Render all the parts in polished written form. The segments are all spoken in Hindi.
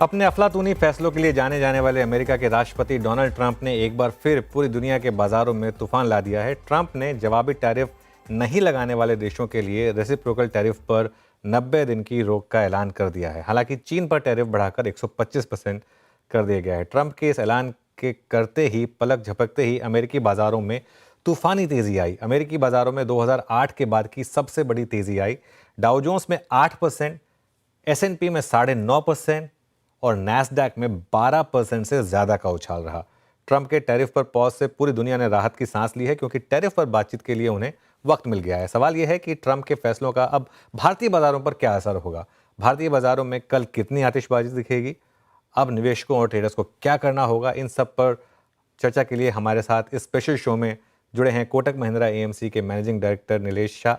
अपने अफलातूनी फैसलों के लिए जाने जाने वाले अमेरिका के राष्ट्रपति डोनाल्ड ट्रंप ने एक बार फिर पूरी दुनिया के बाजारों में तूफान ला दिया है। ट्रंप ने जवाबी टैरिफ नहीं लगाने वाले देशों के लिए रेसिप्रोकल टैरिफ पर 90 दिन की रोक का ऐलान कर दिया है। हालांकि चीन पर टैरिफ बढ़ाकर 125% कर दिया गया है। ट्रंप के इस ऐलान के करते ही पलक झपकते ही अमेरिकी बाजारों में तूफानी तेजी आई। अमेरिकी बाजारों में 2008 के बाद की सबसे बड़ी तेजी आई। डाउ जोन्स में 8%, S&P में 9.5% और नैस्डैक में 12% से ज्यादा का उछाल रहा। ट्रंप के टैरिफ पर पॉज से पूरी दुनिया ने राहत की सांस ली है, क्योंकि टैरिफ पर बातचीत के लिए उन्हें वक्त मिल गया है। सवाल यह है कि ट्रंप के फैसलों का अब भारतीय बाजारों पर क्या असर होगा। भारतीय बाजारों में कल कितनी आतिशबाजी दिखेगी, अब निवेशकों और ट्रेडर्स को क्या करना होगा, इन सब पर चर्चा के लिए हमारे साथ इस स्पेशल शो में जुड़े हैं कोटक महिंद्रा AMC के managing director Nilesh Shah,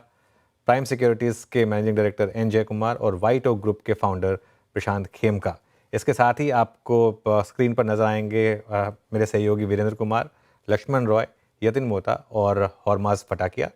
prime securities के मैनेजिंग डायरेक्टर N जयकुमार और वाइट ओक ग्रुप के फाउंडर प्रशांत खेमका। इसके साथ ही आपको स्क्रीन पर नजर आएंगे मेरे सहयोगी वीरेंद्र कुमार, लक्ष्मण रॉय, यतिन मोता और हरमाज फटाकिया।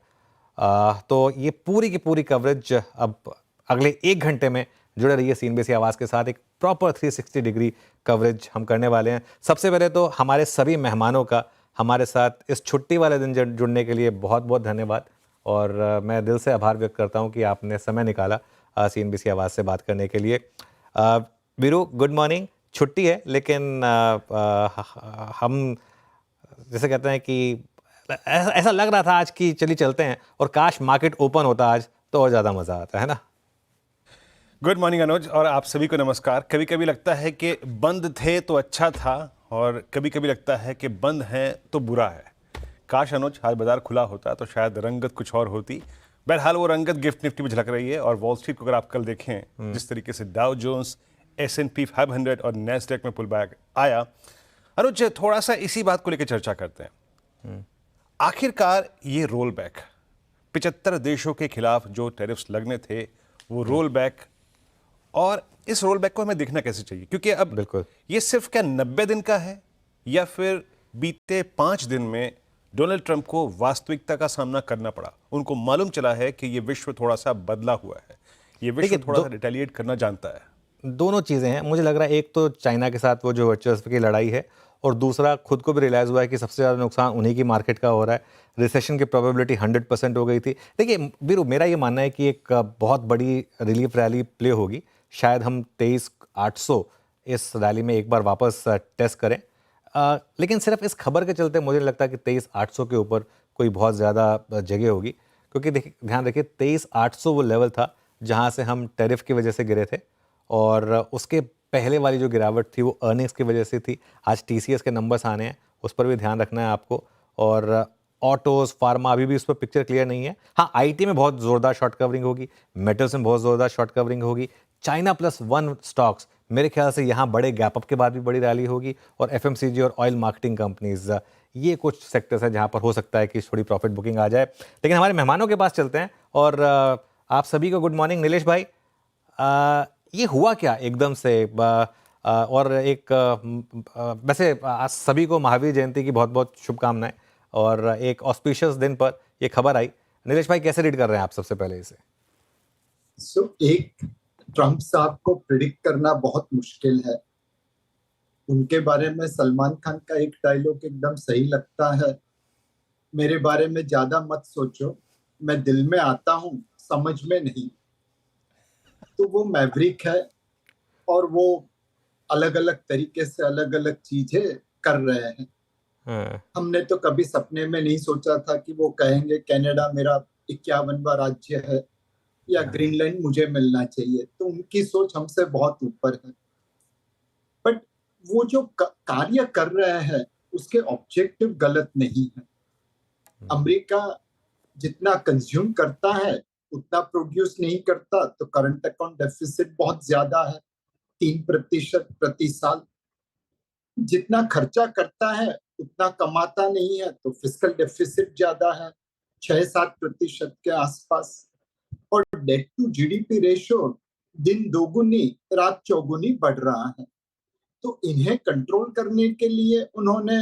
तो ये पूरी की पूरी कवरेज अब अगले 1 घंटे में जुड़े रहिए CNBC आवाज़ के साथ। एक प्रॉपर 360 डिग्री कवरेज हम करने वाले हैं। सबसे पहले तो हमारे सभी मेहमानों का हमारे साथ इस छुट्टी वाले दिन जुड़ने के लिए बहुत बहुत धन्यवाद, और मैं दिल से आभार व्यक्त करता हूं कि आपने समय निकाला CNBC आवाज़ से बात करने के लिए। Veeru, good morning. छुट्टी है, लेकिन हम जैसे कहते हैं कि ऐसा लग रहा था आज कि चलिए चलते हैं, और काश मार्केट ओपन होता आज तो और ज़्यादा मज़ा आता है ना। गुड मॉर्निंग अनुज, और आप सभी को नमस्कार। कभी कभी लगता है कि बंद थे तो अच्छा था, और कभी कभी लगता है कि बंद हैं तो बुरा है। काश अनुज आज बाजार खुला होता तो शायद रंगत कुछ और होती। बहरहाल वो रंगत गिफ्ट निफ्टी में झलक रही है, और वॉल स्ट्रीट को अगर आप कल देखें जिस तरीके से डाउ जोन्स, S&P 500 और नैस्डैक में पुल बैक आया। अनुज, थोड़ा सा इसी बात को लेकर चर्चा करते हैं। आखिरकार ये रोल बैक 75 देशों के खिलाफ जो टैरिफ्स लगने थे वो रोल बैक, और इस रोल बैक को हमें देखना कैसे चाहिए, क्योंकि अब बिल्कुल ये सिर्फ क्या 90 दिन का है, या फिर बीते 5 दिन में डोनाल्ड ट्रंप को वास्तविकता का सामना करना पड़ा। उनको मालूम चला है कि ये विश्व थोड़ा सा बदला हुआ है, ये विश्व थोड़ा सा रिटेलिएट करना जानता है। दोनों चीज़ें हैं मुझे लग रहा है। एक तो चाइना के साथ वो जो वर्चस्व की लड़ाई है, और दूसरा खुद को भी रियलाइज़ हुआ है कि सबसे ज़्यादा नुकसान उन्हीं की मार्केट का हो रहा है। रिसेशन की प्रोबेबिलिटी 100% हो गई थी। देखिए वीरू, मेरा ये मानना है कि एक बहुत बड़ी रिलीफ रैली प्ले होगी। शायद हम 23,800 इस रैली में एक बार वापस टेस्ट करें, लेकिन सिर्फ इस खबर के चलते मुझे नहीं लगता कि 23,800 के ऊपर कोई बहुत ज़्यादा जगह होगी, क्योंकि देखिए ध्यान रखिए 23,800 वो लेवल था जहाँ से हम टैरिफ की वजह से गिरे थे, और उसके पहले वाली जो गिरावट थी वो अर्निंग्स की वजह से थी। आज TCS के नंबर्स आने हैं, उस पर भी ध्यान रखना है आपको। और ऑटोज़, फार्मा, अभी भी उस पर पिक्चर क्लियर नहीं है। हाँ, IT में बहुत ज़ोरदार शॉर्ट कवरिंग होगी, मेटल्स में बहुत ज़ोरदार शॉर्ट कवरिंग होगी। चाइना +1 स्टॉक्स, मेरे ख्याल से यहाँ बड़े गैप अप के बाद भी बड़ी रैली होगी। और FMCG और ऑयल मार्केटिंग कंपनीज, ये कुछ सेक्टर्स हैं जहाँ पर हो सकता है कि थोड़ी प्रॉफिट बुकिंग आ जाए। लेकिन हमारे मेहमानों के पास चलते हैं, और आप सभी को गुड मॉर्निंग। नीलेश भाई, ये हुआ क्या एकदम से? और एक वैसे आज सभी को महावीर जयंती की बहुत बहुत शुभकामनाएं, और एक ऑस्पिशियस दिन पर ये खबर आई। नीलेश भाई, कैसे रीड कर रहे हैं आप सबसे पहले इसे? एक ट्रंप साहब को प्रिडिक्ट करना बहुत मुश्किल है। उनके बारे में सलमान खान का एक डायलॉग एकदम सही लगता है, मेरे बारे में ज्यादा मत सोचो, मैं दिल में आता हूं, समझ में नहीं। तो वो मैवरिक है, और वो अलग अलग तरीके से अलग अलग चीजें कर रहे हैं। हमने तो कभी सपने में नहीं सोचा था कि वो कहेंगे कनाडा मेरा 51वां राज्य है, या ग्रीनलैंड मुझे मिलना चाहिए। तो उनकी सोच हमसे बहुत ऊपर है। बट वो जो कार्य कर रहे हैं उसके ऑब्जेक्टिव गलत नहीं है। अमेरिका जितना कंज्यूम करता है उतना प्रोड्यूस नहीं करता, तो करंट अकाउंट डेफिसिट बहुत ज्यादा है, 3% प्रति साल। जितना खर्चा करता है उतना कमाता नहीं है, तो फिस्कल डेफिसिट ज्यादा है, 6-7% के आसपास। और डेट टू GDP रेशियो दिन दोगुनी रात चौगुनी बढ़ रहा है। तो इन्हें कंट्रोल करने के लिए उन्होंने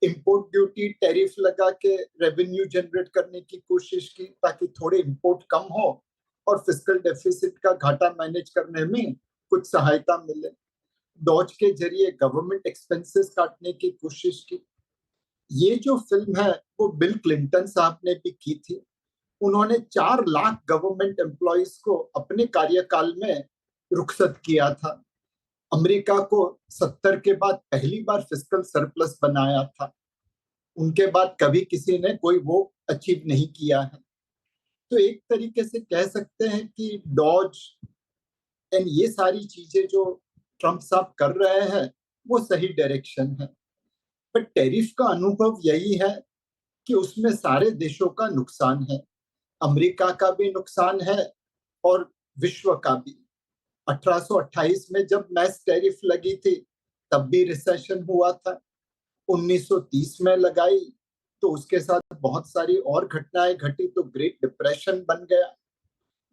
इंपोर्ट ड्यूटी टैरिफ लगा के रेवेन्यू जनरेट करने की कोशिश की, ताकि थोड़े इंपोर्ट कम हो और फिस्कल डेफिसिट का घाटा मैनेज करने में कुछ सहायता मिले। डॉज के जरिए गवर्नमेंट एक्सपेंसेस काटने की कोशिश की। ये जो फिल्म है वो बिल क्लिंटन साहब ने भी की थी। उन्होंने 4 लाख गवर्नमेंट एम्प्लॉइज को अपने कार्यकाल में रुखसत किया था। अमेरिका को 70 के बाद पहली बार फिस्कल सरप्लस बनाया था। उनके बाद कभी किसी ने कोई वो अचीव नहीं किया है। तो एक तरीके से कह सकते हैं कि डॉज एंड ये सारी चीजें जो ट्रंप साहब कर रहे हैं वो सही डायरेक्शन है। पर टैरिफ का अनुभव यही है कि उसमें सारे देशों का नुकसान है। अमेरिका का भी नुकसान है और विश्व का भी। 1828 में जब मैस टैरिफ लगी थी तब भी रिसेशन हुआ था। 1930 में लगाई तो उसके साथ बहुत सारी और घटनाएं घटी तो ग्रेट डिप्रेशन बन गया।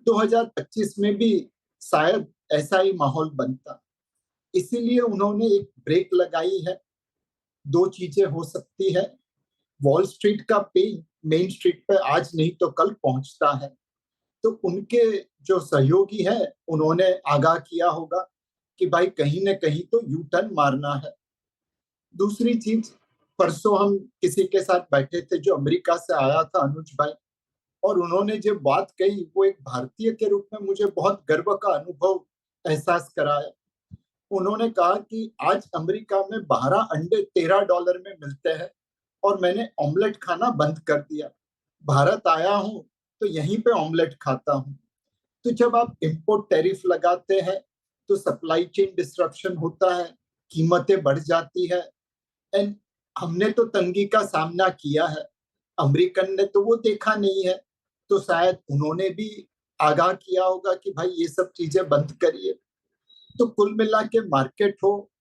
2025 में भी शायद ऐसा ही माहौल बनता। इसीलिए उन्होंने एक ब्रेक लगाई है। दो चीजें हो सकती है, वॉल स्ट्रीट का पेन मेन स्ट्रीट पे आज नहीं तो कल पहुंचता है। तो उनके जो सहयोगी है उन्होंने आगाह किया होगा कि भाई कहीं ना कहीं तो यू टर्न मारना है। दूसरी चीज, परसों हम किसी के साथ बैठे थे जो अमेरिका से आया था, अनुज भाई, और उन्होंने जो बात कही वो एक भारतीय के रूप में मुझे बहुत गर्व का अनुभव एहसास कराया। उन्होंने कहा कि आज अमेरिका में 12 अंडे $13 में मिलते हैं और मैंने ऑमलेट खाना बंद कर दिया। भारत आया हूं तो यहीं पे ऑमलेट खाता हूं। तो जब आप इंपोर्ट टैरिफ लगाते हैं तो सप्लाई चेन डिस्ट्रप्शन होता है, कीमतें बढ़ जाती है। एंड हमने तो तंगी का सामना किया है, अमेरिकन ने तो वो देखा नहीं है। तो शायद उन्होंने भी आगाह किया होगा कि भाई ये सब चीजें बंद करिए। तो कुल मिला के मार्केट हो,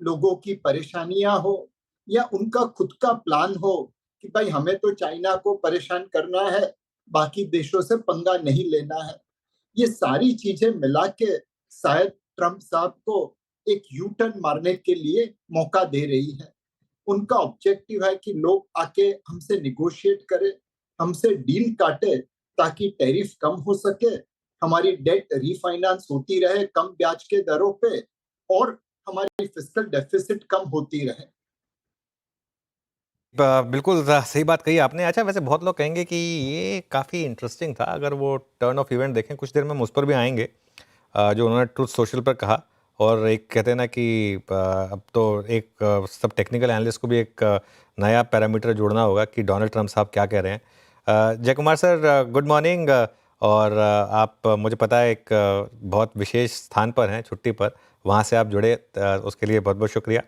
लोगों की परेशानियां हो, या उनका खुद का प्लान हो कि भाई हमें तो चाइना को परेशान करना है, बाकी देशों से पंगा नहीं लेना है, ये सारी चीजें मिला के शायद ट्रंप साहब को एक यू टर्न मारने के लिए मौका दे रही है। उनका ऑब्जेक्टिव है कि लोग आके हमसे निगोशिएट करें, हमसे डील काटे, ताकि टैरिफ कम हो सके, हमारी डेट रीफाइनेंस होती रहे कम ब्याज के दरों पे, और हमारी फिस्कल डेफिसिट कम होती रहे। बिल्कुल सही बात कही आपने। अच्छा, वैसे बहुत लोग कहेंगे कि ये काफ़ी इंटरेस्टिंग था। अगर वो टर्न ऑफ इवेंट देखें, कुछ देर में हम उस पर भी आएंगे, जो उन्होंने ट्रुथ सोशल पर कहा। और एक कहते हैं ना कि अब तो एक सब टेक्निकल एनालिस्ट को भी एक नया पैरामीटर जोड़ना होगा कि डोनाल्ड ट्रंप साहब क्या कह रहे हैं। जय कुमार सर, गुड मॉर्निंग। और आप, मुझे पता है, एक बहुत विशेष स्थान पर हैं, छुट्टी पर, वहाँ से आप जुड़े, उसके लिए बहुत बहुत शुक्रिया।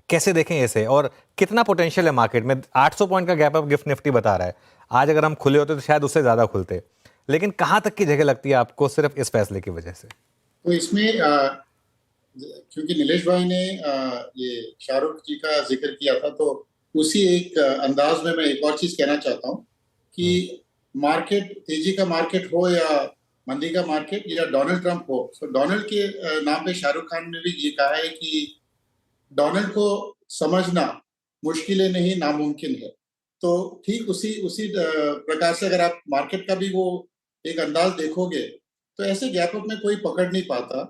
कैसे देखें इसे, और कितना पोटेंशियल है मार्केट में? 800 पॉइंट का गैप अप गिफ्ट निफ्टी बता रहा है। आज अगर हम खुले होते तो शायद उससे ज़्यादा खुलते, लेकिन कहाँ तक की जगह लगती है आपको सिर्फ इस फैसले की वजह से? तो इसमें क्योंकि नीलेश भाई ने ये शाहरुख जी का जिक्र किया था, तो उसी एक अंदाज में मैं एक और चीज कहना चाहता हूँ कि मार्केट, तेजी का मार्केट हो या मंदी का मार्केट या डोनाल्ड ट्रंप हो, तो डोनाल्ड के नाम पे शाहरुख खान ने भी ये कहा है कि डोनाल्ड को समझना मुश्किल नहीं, नामुमकिन है। तो ठीक उसी प्रकार से अगर आप मार्केट का भी वो एक अंदाज देखोगे तो ऐसे गैप अप में कोई पकड़ नहीं पाता।